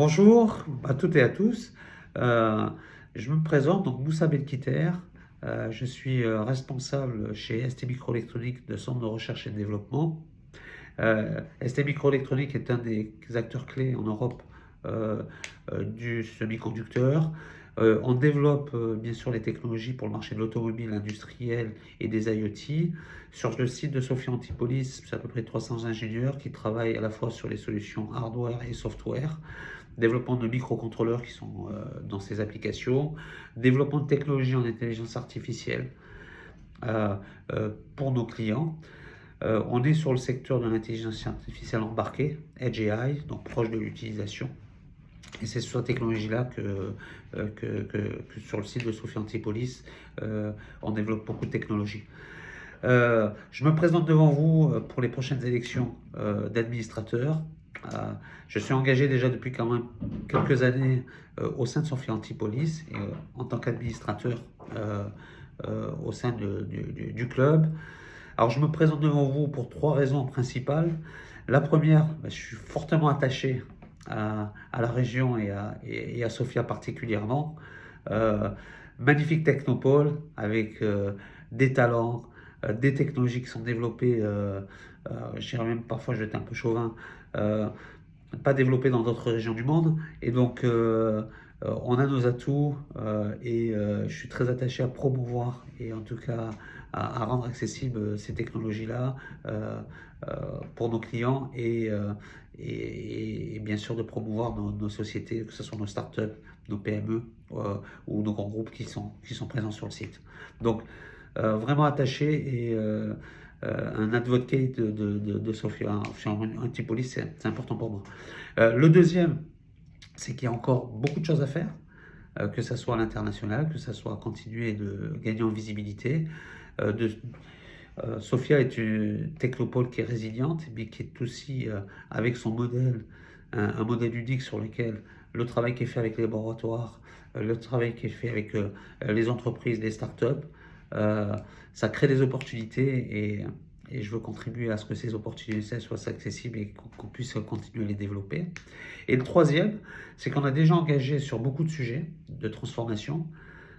Bonjour à toutes et à tous. Euh, je me présente, donc Moussa Belkiter. Je suis responsable chez ST Microélectronique de Centre de recherche et de développement. ST Microélectronique est un des acteurs clés en Europe euh, du semi-conducteur. On développe bien sûr les technologies pour le marché de l'automobile industriel et des IoT. Sur le site de Sophia Antipolis, c'est à peu près 300 ingénieurs qui travaillent à la fois sur les solutions hardware et software, développement de microcontrôleurs qui sont dans ces applications, développement de technologies en intelligence artificielle euh, pour nos clients. On est sur le secteur de l'intelligence artificielle embarquée, Edge AI, donc proche de l'utilisation. Et c'est sur cette technologie-là que sur le site de Sophia Antipolis, on développe beaucoup de technologies. Je me présente devant vous pour les prochaines élections d'administrateurs. Euh, je suis engagé déjà depuis quand même quelques années au sein de Sophia Antipolis et en tant qu'administrateur au sein du club. Alors je me présente devant vous pour trois raisons principales. La première, je suis fortement attaché à la région et à Sofia particulièrement. Euh, Magnifique technopole avec des talents, des technologies qui sont développées, je dirais même parfois, je vais être un peu chauvin, euh, pas développées dans d'autres régions du monde. Et donc, on a nos atouts et je suis très attaché à promouvoir et en tout cas à rendre accessibles ces technologies-là pour nos clients et bien sûr de promouvoir nos sociétés, que ce soit nos startups, nos PME ou nos grands groupes qui sont présents sur le site. Donc, vraiment attaché et un advocate de Sophia Antipolis, c'est important pour moi. Le deuxième, c'est qu'il y a encore beaucoup de choses à faire, que ce soit à l'international, que ce soit continuer de gagner en visibilité. Sophia est une technopole qui est résiliente, mais qui est aussi, avec son modèle, un modèle ludique sur lequel le travail qui est fait avec les laboratoires, le travail qui est fait avec les entreprises, les startups, euh, ça crée des opportunités et je veux contribuer à ce que ces opportunités soient accessibles et qu'on puisse continuer à les développer. Et le troisième, c'est qu'on a déjà engagé sur beaucoup de sujets de transformation,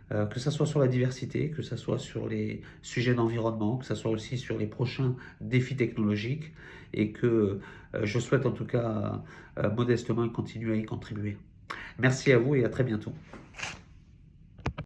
que ce soit sur la diversité, que ce soit sur les sujets d'environnement, que ce soit aussi sur les prochains défis technologiques, et que je souhaite en tout cas modestement continuer à y contribuer. Merci à vous et à très bientôt.